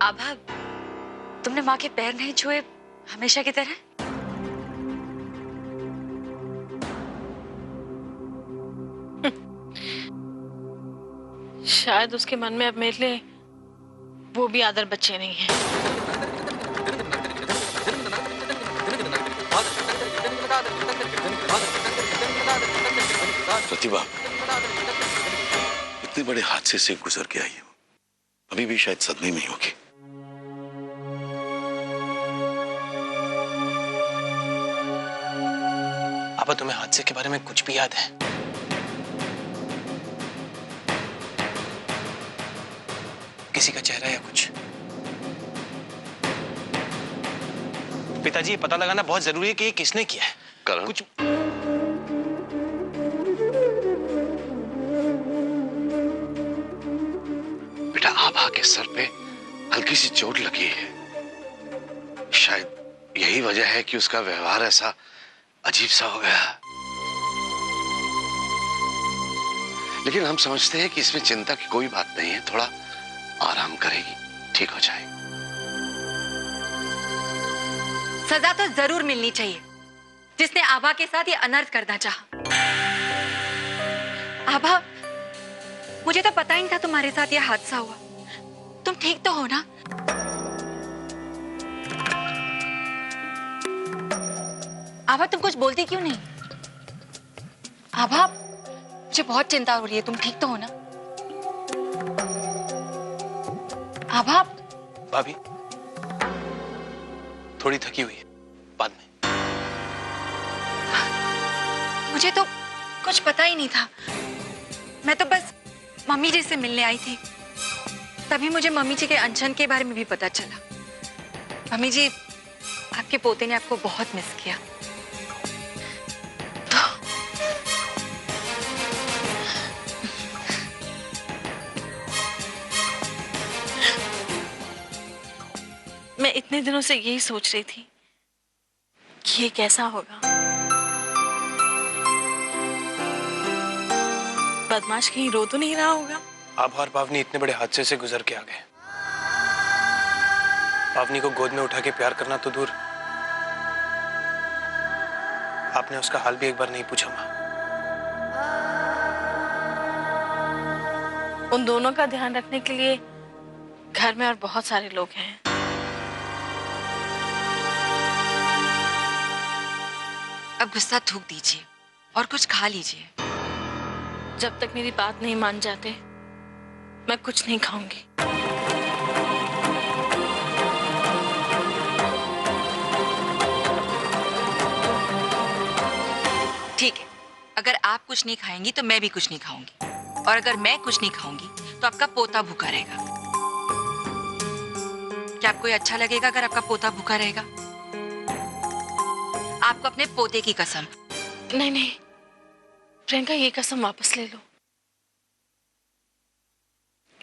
आभा, तुमने माँ के पैर नहीं छुए हमेशा की तरह? शायद उसके मन में अब मेरे लिए वो भी आदर बच्चे नहीं है। प्रतिभा इतने बड़े हादसे से गुजर के आई है, अभी भी शायद सदमे में होगी। अब तुम्हें हादसे के बारे में कुछ भी याद है? किसी का चेहरा या कुछ? पिताजी, ये पता लगाना बहुत जरूरी है कि ये किसने किया है। करण, कुछ बेटा आभा के सर पे हल्की सी चोट लगी है। शायद यही वजह है कि उसका व्यवहार ऐसा अजीब सा हो गया। लेकिन हम समझते हैं कि इसमें चिंता की कोई बात नहीं है, थोड़ा आराम करेगी, ठीक हो जाएगी। सजा तो जरूर मिलनी चाहिए जिसने आभा के साथ ये अनर्थ करना चाहा। आभा, मुझे तो पता ही नहीं था तुम्हारे साथ ये हादसा हुआ। तुम ठीक तो हो ना? आभा, तुम कुछ बोलती क्यों नहीं? आभा, मुझे बहुत चिंता हो रही है। तुम ठीक तो हो ना? आभा। भाभी थोड़ी थकी हुई है, बाद में। मुझे तो कुछ पता ही नहीं था। मैं तो बस मम्मी जी से मिलने आई थी। तभी मुझे मम्मी जी के अनशन के बारे में भी पता चला। मम्मी जी, आपके पोते ने आपको बहुत मिस किया। मैं इतने दिनों से यही सोच रही थी कि ये कैसा होगा। बदमाश कहीं रो तो नहीं रहा होगा? आभा और पावनी इतने बड़े हादसे से गुजर के आ गए। पावनी को गोद में उठा के प्यार करना तो दूर, आपने उसका हाल भी एक बार नहीं पूछा माँ। उन दोनों का ध्यान रखने के लिए घर में और बहुत सारे लोग हैं। अब गुस्सा थूक दीजिए और कुछ खा लीजिए। जब तक मेरी बात नहीं मान जाते मैं कुछ नहीं खाऊंगी। ठीक है, अगर आप कुछ नहीं खाएंगी तो मैं भी कुछ नहीं खाऊंगी, और अगर मैं कुछ नहीं खाऊंगी तो आपका पोता भूखा रहेगा। क्या आपको ये अच्छा लगेगा अगर आपका पोता भूखा रहेगा? आपको अपने पोते की कसम। नहीं नहीं प्रियंका, ये कसम वापस ले लो।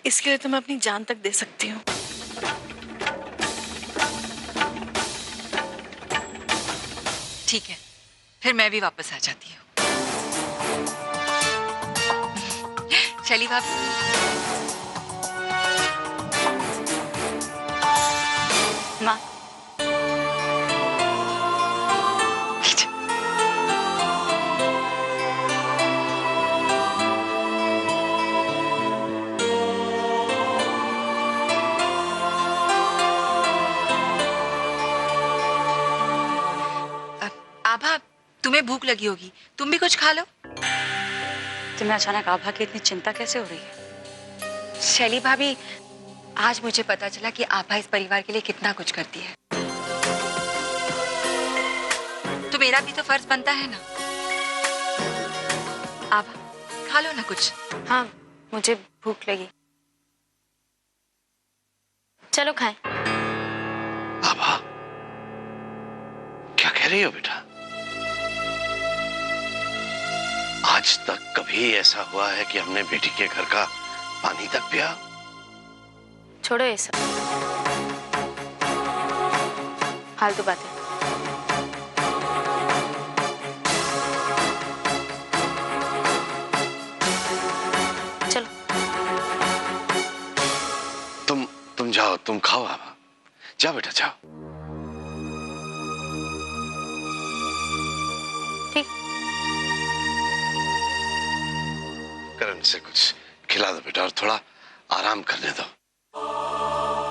इसके लिए तो मैं अपनी जान तक दे सकती हूँ। ठीक है, फिर मैं भी वापस आ जाती हूँ। चलिए भाभी। माँ, आभा, तुम्हें भूख लगी होगी, तुम भी कुछ खा लो। तुम्हें अचानक आभा की इतनी चिंता कैसे हो रही है? शैली भाभी, आज मुझे पता चला कि आभा इस परिवार के लिए कितना कुछ करती है। तो मेरा भी तो फर्ज बनता है ना। आभा, खा लो ना कुछ। हाँ, मुझे भूख लगी। चलो खाएं। आभा, क्या कह रही हो बेटा? आज तक कभी ऐसा हुआ है कि हमने बेटी के घर का पानी तक पिया? छोड़ो ये सब फालतू बातें। चलो। तुम जाओ, जाओ, तुम खाओ आभा। जाओ बेटा जाओ। ठीक। करण से कुछ खिला दो बेटा और थोड़ा आराम करने दो।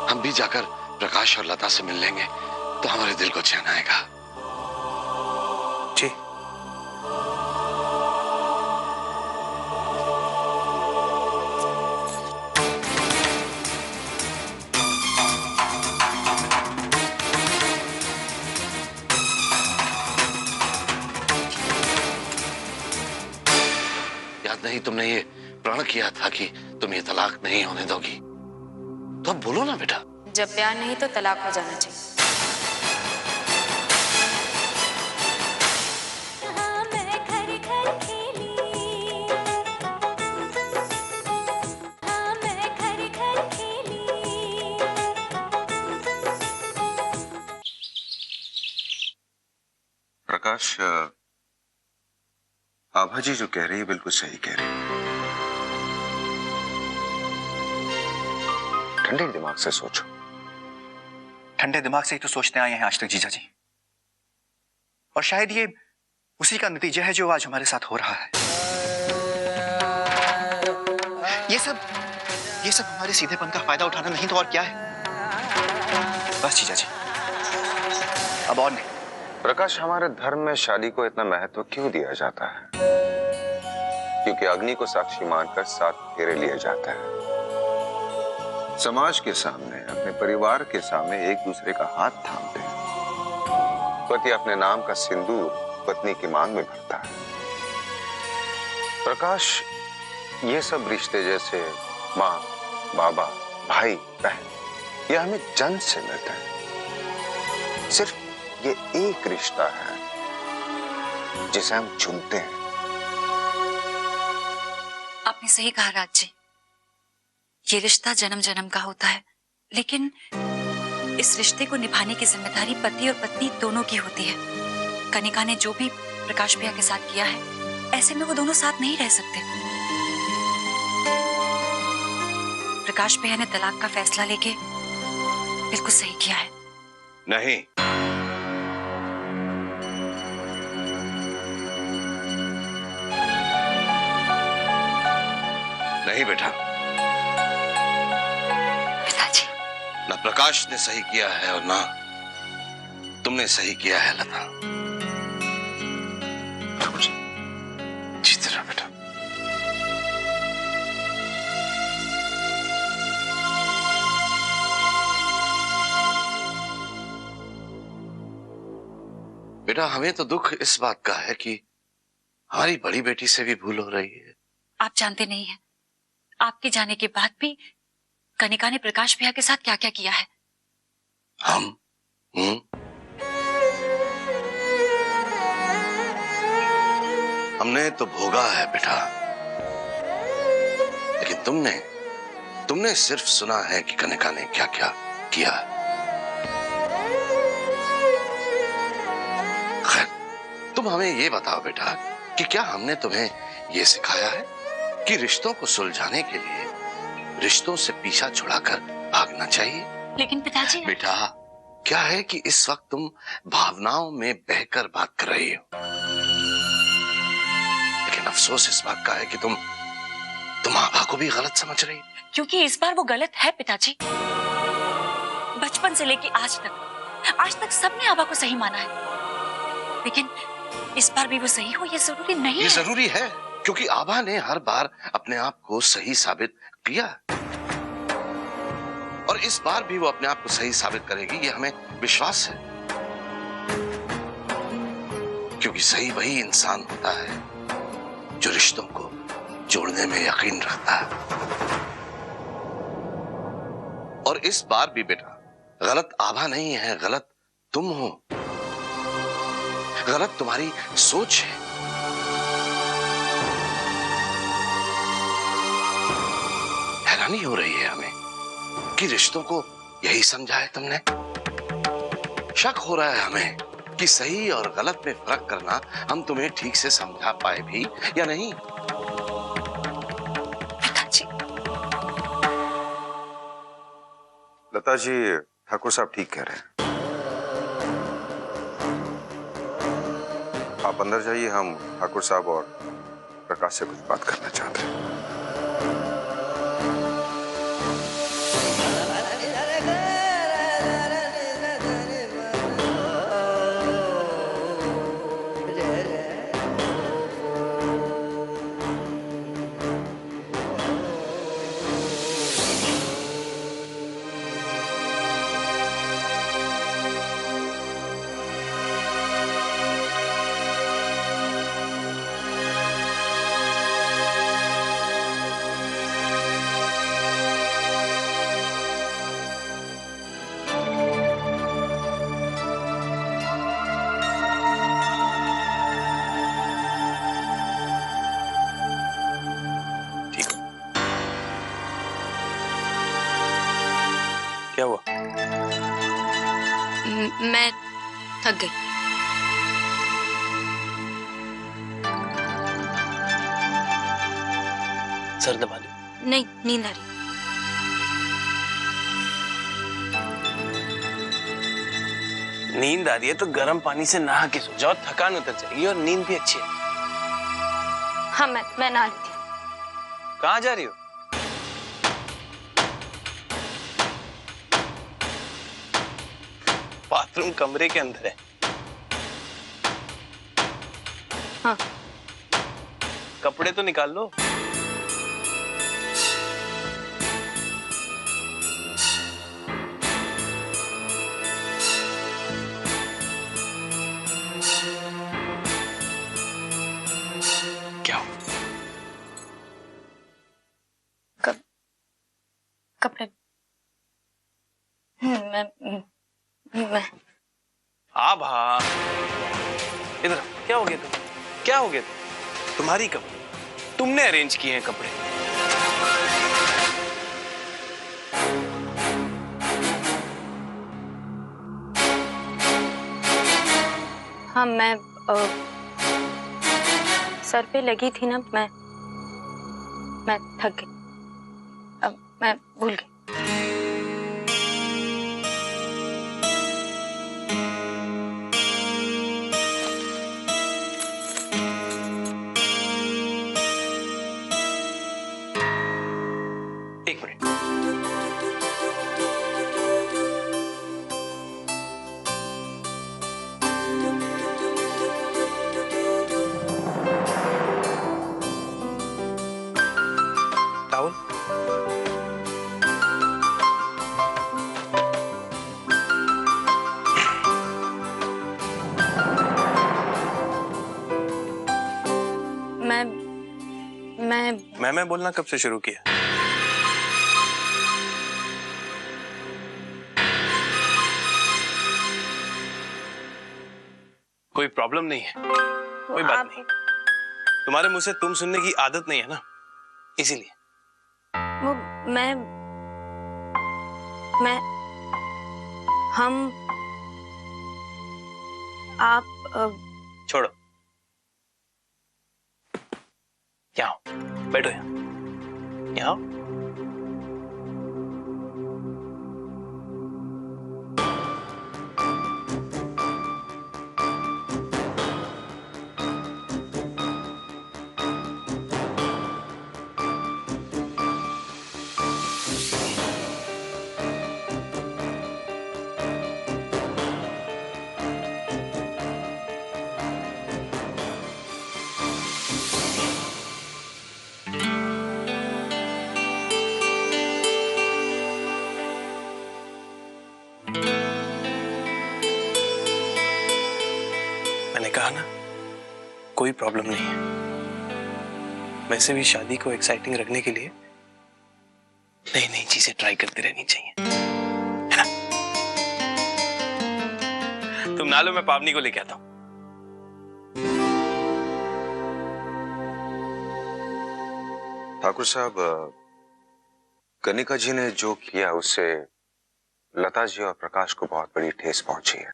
हम भी जाकर प्रकाश और लता से मिल लेंगे तो हमारे दिल को चैन आएगा। जी। याद नहीं तुमने ये प्रण किया था कि तुम ये तलाक नहीं होने दोगी? तो अब बोलो ना बेटा। जब प्यार नहीं तो तलाक हो जाना चाहिए। प्रकाश, आभा जी जो कह रही है बिल्कुल सही कह रही है। ठंडे दिमाग से सोचो। ठंडे दिमाग से ही तो सोचते आए हैं आज तक जीजा जी, और शायद ये उसी का नतीजा है जो आज हमारे साथ हो रहा है। ये सब हमारे सीधेपन का फायदा उठाना नहीं तो और क्या है। बस जीजा जी, अब और नहीं। प्रकाश, हमारे धर्म में शादी को इतना महत्व क्यों दिया जाता है? क्योंकि अग्नि को साक्षी मानकर 7 फेरे लिए जाता है। समाज के सामने, अपने परिवार के सामने एक दूसरे का हाथ थामते हैं। पति अपने नाम का सिंदूर पत्नी की मांग में भरता है। प्रकाश, ये सब रिश्ते जैसे माँ, बाबा, भाई, बहन, ये हमें जन्म से मिलता है। सिर्फ ये एक रिश्ता है जिसे हम चुनते हैं। आपने सही कहा राज जी, ये रिश्ता जन्म जन्म का होता है, लेकिन इस रिश्ते को निभाने की जिम्मेदारी पति और पत्नी दोनों की होती है। कनिका ने जो भी प्रकाश भैया के साथ किया है, ऐसे में वो दोनों साथ नहीं रह सकते। प्रकाश भैया ने तलाक का फैसला लेके बिल्कुल सही किया है। नहीं, नहीं बेटा, पिताजी, ना प्रकाश ने सही किया है और ना तुमने सही किया है लता। जीते रहो बेटा। बेटा, हमें तो दुख इस बात का है कि हमारी बड़ी बेटी से भी भूल हो रही है। आप जानते नहीं हैं, आपके जाने के बाद भी कनिका ने प्रकाश भैया के साथ क्या क्या किया है। हमने तो भोगा है बेटा, लेकिन तुमने सिर्फ सुना है कि कनिका ने क्या क्या किया। खैर, तुम हमें ये बताओ बेटा कि क्या हमने तुम्हें ये सिखाया है कि रिश्तों को सुलझाने के लिए रिश्तों से पीछा छुड़ाकर भागना चाहिए? लेकिन पिताजी, बेटा, क्या है कि इस वक्त तुम भावनाओं में बहकर बात कर रही हो, लेकिन अफसोस इस बात का है कि तुम आभा को भी गलत समझ रही हो। क्योंकि इस बार वो गलत है पिताजी। बचपन से लेके आज तक सबने आभा को सही माना है, लेकिन इस बार भी वो सही हो ये जरूरी नहीं है। ये जरूरी है क्योंकि आभा ने हर बार अपने आप को सही साबित किया, और इस बार भी वो अपने आप को सही साबित करेगी, ये हमें विश्वास है। क्योंकि सही वही इंसान होता है जो रिश्तों को जोड़ने में यकीन रखता है। और इस बार भी बेटा, गलत आभा नहीं है, गलत तुम हो, गलत तुम्हारी सोच है। हैरानी हो रही है हमें कि रिश्तों को यही समझा है तुमने। शक हो रहा है हमें कि सही और गलत में फर्क करना हम तुम्हें ठीक से समझा पाए भी या नहीं। लता जी, ठाकुर साहब ठीक कह रहे हैं। आप अंदर जाइए, हम ठाकुर साहब और प्रकाश से कुछ बात करना चाहते हैं। क्या हुआ? मैं थक गई। सर दबा दो। नहीं, नींद आ रही। नींद आ रही है तो गर्म पानी से नहा के सो जाओ, थकान उतर जाएगी और नींद भी अच्छी है। हाँ, मैं नहा लेती हूँ। कहाँ जा रही हो? बाथरूम कमरे के अंदर है। हाँ। कपड़े तो निकाल लो। क्या? कपड़े। मैं आभा, इधर क्या हो गया तुम? क्या हो गया तुम? तुम्हारी कपड़े, तुमने अरेंज किए हैं कपड़े। हाँ, मैं सर पे लगी थी ना, मैं थक गई। अब मैं भूल गई। एक मिनट। टावल? मैं बोलना कब से शुरू किया? कोई प्रॉब्लम नहीं है, कोई बात नहीं। तुम्हारे मुंह से तुम सुनने की आदत नहीं है ना, इसीलिए। वो हम आप छोड़ो, यहाँ आओ, बैठो यहाँ आओ। मैंने कहा ना, कोई प्रॉब्लम नहीं है। वैसे भी शादी को एक्साइटिंग रखने के लिए नई नई चीजें ट्राई करते रहनी चाहिए, है ना? तुम ना लो, मैं पावनी को लेके आता हूं। ठाकुर साहब, कनिका जी ने जो किया उससे लता जी और प्रकाश को बहुत बड़ी ठेस पहुंची है।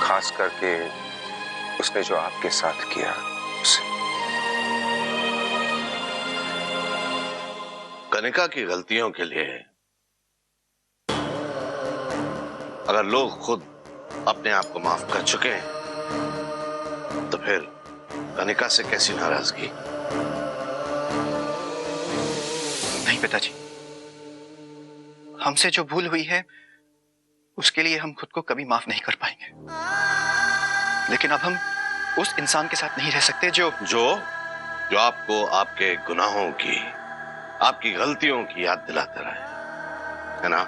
खास करके उसने जो आपके साथ किया उसे। कनिका की गलतियों के लिए अगर लोग खुद अपने आप को माफ कर चुके हैं तो फिर कनिका से कैसी नाराजगी? नहीं पिताजी, हमसे जो भूल हुई है उसके लिए हम खुद को कभी माफ नहीं कर पाएंगे, लेकिन अब हम उस इंसान के साथ नहीं रह सकते जो आपको आपके गुनाहों की, आपकी गलतियों की याद दिलाता रहे, है ना?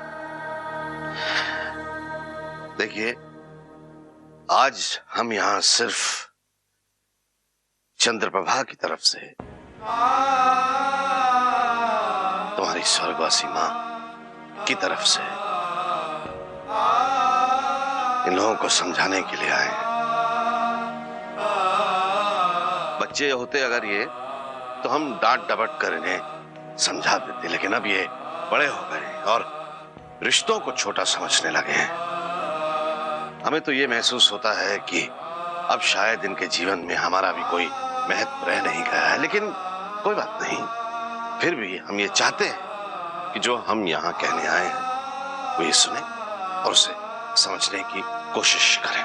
देखिए, आज हम यहां सिर्फ चंद्रप्रभा की तरफ से तुम्हारी स्वर्गवासी मां की तरफ से इन लोगों को समझाने के लिए आए हैं। बच्चे होते अगर ये, तो हम डांट डपट कर इन्हें समझा देते, लेकिन अब ये बड़े हो गए और रिश्तों को छोटा समझने लगे हैं। हमें तो ये महसूस होता है कि अब शायद इनके जीवन में हमारा भी कोई महत्व रह नहीं गया है, लेकिन कोई बात नहीं, फिर भी हम ये चाहते हैं कि जो हम यहाँ कहने आए हैं वो ये सुने और उसे समझने की कोशिश करें।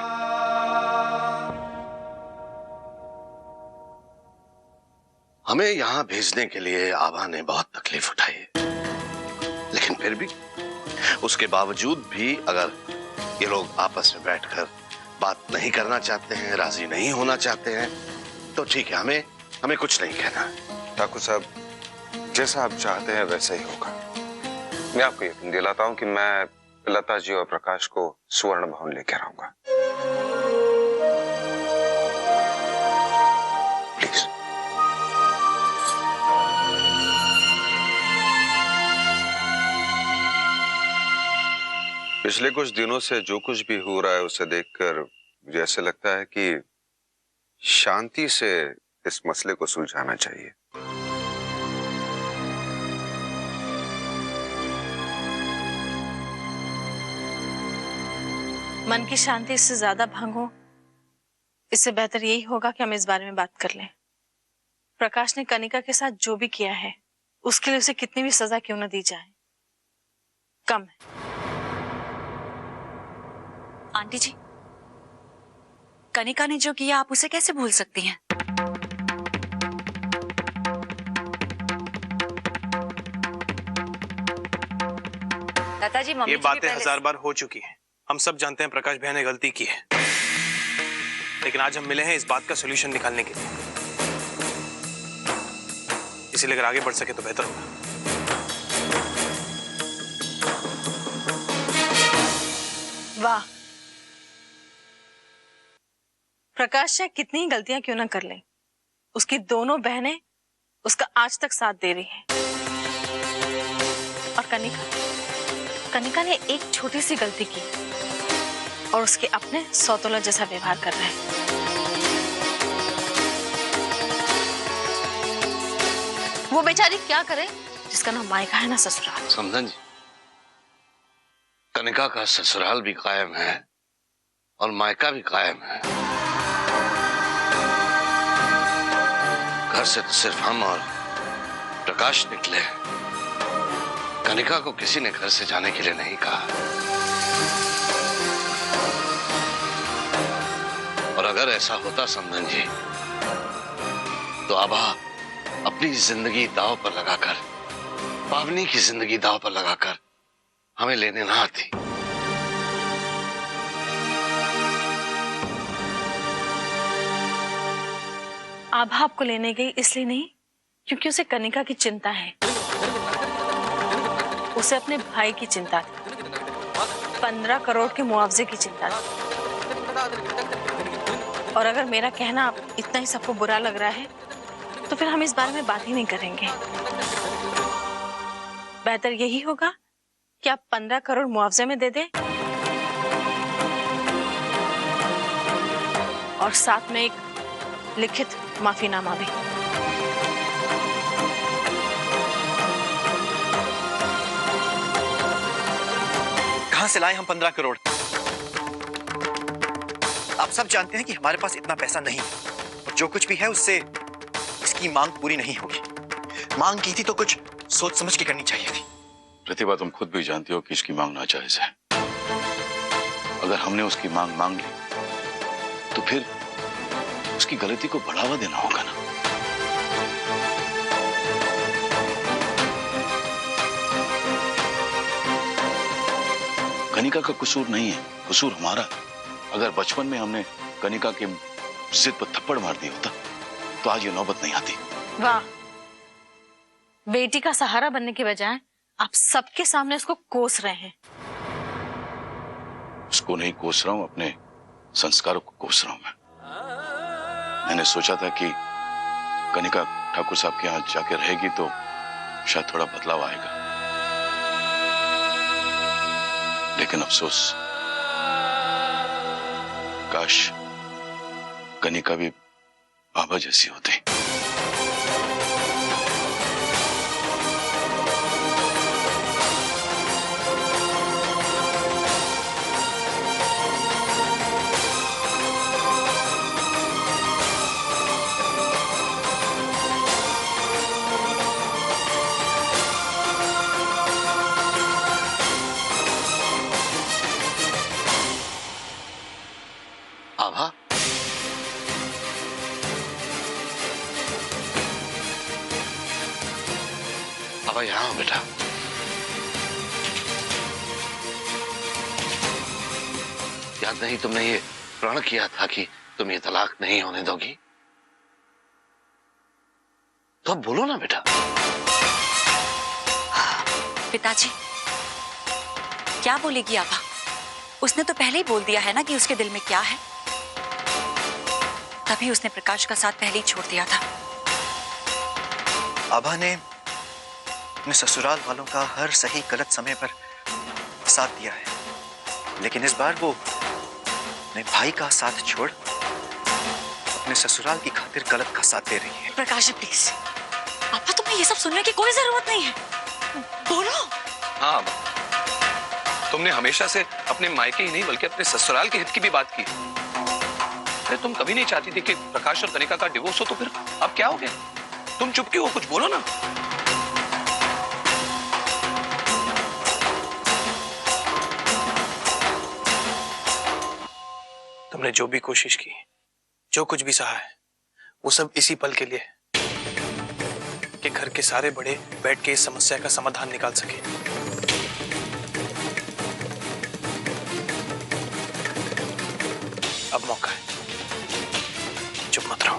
हमें यहां भेजने के लिए आभा ने बहुत तकलीफ उठाई है, लेकिन फिर भी उसके बावजूद भी अगर ये लोग आपस में बैठकर बात नहीं करना चाहते हैं, राजी नहीं होना चाहते हैं, तो ठीक है, हमें कुछ नहीं कहना। ठाकुर साहब, जैसा आप चाहते हैं वैसा ही होगा। मैं आपको यकीन दिलाता हूं कि मैं लता जी और प्रकाश को स्वर्ण भवन लेकर आऊंगा। प्लीज। पिछले कुछ दिनों से जो कुछ भी हो रहा है उसे देखकर मुझे ऐसे लगता है कि शांति से इस मसले को सुलझाना चाहिए। मन की शांति इससे ज्यादा भंग हो, इससे बेहतर यही होगा कि हम इस बारे में बात कर लें। प्रकाश ने कनिका के साथ जो भी किया है उसके लिए उसे कितनी भी सजा क्यों न दी जाए, कम है। आंटी जी, कनिका ने जो किया आप उसे कैसे भूल सकती हैं? लता जी, मम्मी ये जी बातें 1000 बार हो चुकी हैं। हम सब जानते हैं प्रकाश भैया ने गलती की है, लेकिन आज हम मिले हैं इस बात का सॉल्यूशन निकालने के लिए, इसीलिए अगर आगे बढ़ सके तो बेहतर होगा। वाह, प्रकाश चाहे कितनी ही गलतियां क्यों ना कर ले, उसकी दोनों बहनें उसका आज तक साथ दे रही हैं। और कनिका ने एक छोटी सी गलती की और उसके अपने सौतोला जैसा व्यवहार कर रहे हैं। वो बेचारी क्या करे जिसका ना मायका है ना ससुराल। समझन जी, कनिका का ससुराल भी कायम है और मायका भी कायम है। घर से तो सिर्फ हम और प्रकाश निकले, कनिका को किसी ने घर से जाने के लिए नहीं कहा। और अगर ऐसा होता समधन जी, तो आभा अपनी जिंदगी दांव पर लगाकर, पावनी की जिंदगी दांव पर लगाकर हमें लेने ना आती। आभा आपको लेने गई इसलिए नहीं क्योंकि उसे कनिका की चिंता है, उसे अपने भाई की चिंता थी, 15 करोड़ के मुआवजे की चिंता थी। और अगर मेरा कहना इतना ही सबको बुरा लग रहा है तो फिर हम इस बारे में बात ही नहीं करेंगे। बेहतर यही होगा कि आप 15 करोड़ मुआवजे में दे दें और साथ में एक लिखित माफीनामा भी। कहां से लाए हम 15 करोड़? आप सब जानते हैं कि हमारे पास इतना पैसा नहीं है और जो कुछ भी है उससे इसकी मांग पूरी नहीं होगी। मांग की थी तो कुछ सोच समझ के करनी चाहिए थी। प्रतिभा, तुम खुद भी जानती हो कि इसकी मांग नाजायज है। अगर हमने उसकी मांग मांग ली तो फिर उसकी गलती को बढ़ावा देना होगा ना। कनिका का कसूर नहीं है, कसूर हमारा। अगर बचपन में हमने कनिका की जिद पर थप्पड़ मार दिया होता तो आज ये नौबत नहीं आती। वाह, बेटी का सहारा बनने के बजाय आप सबके सामने उसको कोस रहे हैं। उसको नहीं कोस रहा हूं, अपने संस्कारों को कोस रहा हूं मैं। मैंने सोचा था कि कनिका ठाकुर साहब के यहाँ जाके रहेगी तो शायद थोड़ा बदलाव आएगा, लेकिन अफसोस, काश कनिका भी बाबा जैसी होती। आभा, आभा यहाँ हो बेटा। याद नहीं तुमने ये प्रण किया था कि तुम ये तलाक नहीं होने दोगी? तो अब बोलो ना बेटा। पिताजी, क्या बोलेगी आभा? उसने तो पहले ही बोल दिया है ना कि उसके दिल में क्या है। तभी उसने प्रकाश का साथ पहले ही छोड़ दिया था। आभा ने अपने ससुराल वालों का हर सही गलत समय पर साथ दिया है, लेकिन इस बार वो अपने भाई का साथ छोड़ अपने ससुराल की खातिर गलत का साथ दे रही है। प्रकाश प्लीज, पापा तुम्हें ये सब सुनने की कोई जरूरत नहीं है, बोलो। हाँ, तुमने हमेशा से अपने मायके ही नहीं बल्कि अपने ससुराल के हित की भी बात की। अरे तुम कभी नहीं चाहती थी कि प्रकाश और कनिका का डिवोर्स हो, तो फिर अब क्या हो गया? तुम चुप क्यों हो? कुछ बोलो ना। तुमने जो भी कोशिश की, जो कुछ भी सहा है, वो सब इसी पल के लिए कि घर के सारे बड़े बैठ के इस समस्या का समाधान निकाल सके। अब मौका है, चुप मत रहो।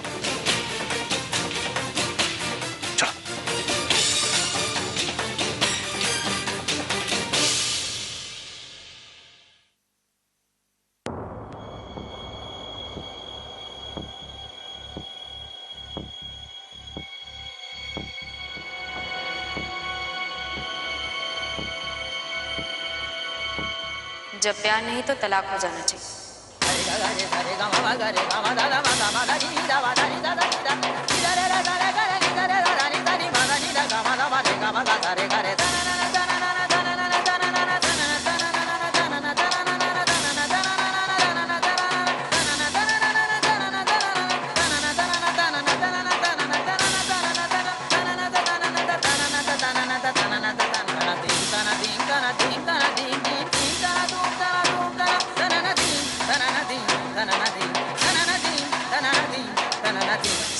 चलो। जब प्यार नहीं तो तलाक हो जाना चाहिए।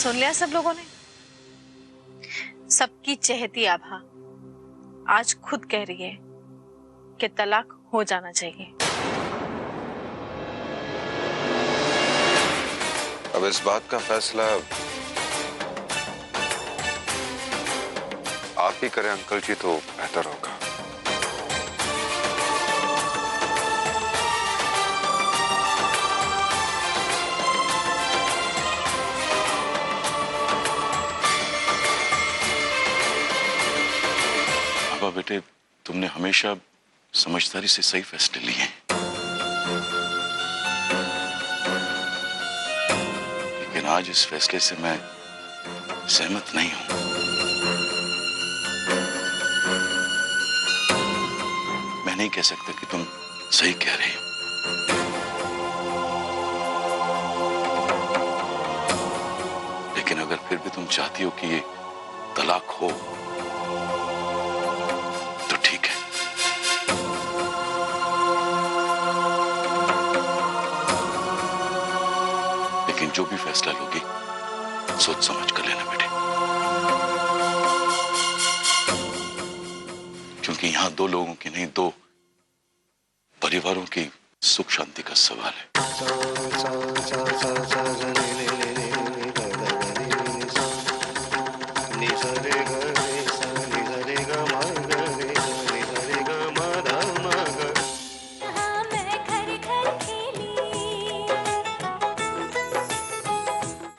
सुन लिया सब लोगों ने? सबकी चहेती आभा आज खुद कह रही है कि तलाक हो जाना चाहिए। अब इस बात का फैसला आप ही करें अंकल जी तो बेहतर होगा। बेटे, तुमने हमेशा समझदारी से सही फैसले लिए, लेकिन आज इस फैसले से मैं सहमत नहीं हूं। मैं नहीं कह सकता कि तुम सही कह रही हो, लेकिन अगर फिर भी तुम चाहती हो कि ये तलाक हो तो ठीक है। लेकिन जो भी फैसला लोगी सोच समझ कर लेना बेटे, क्योंकि यहां दो लोगों की नहीं, दो परिवारों की सुख शांति का सवाल है।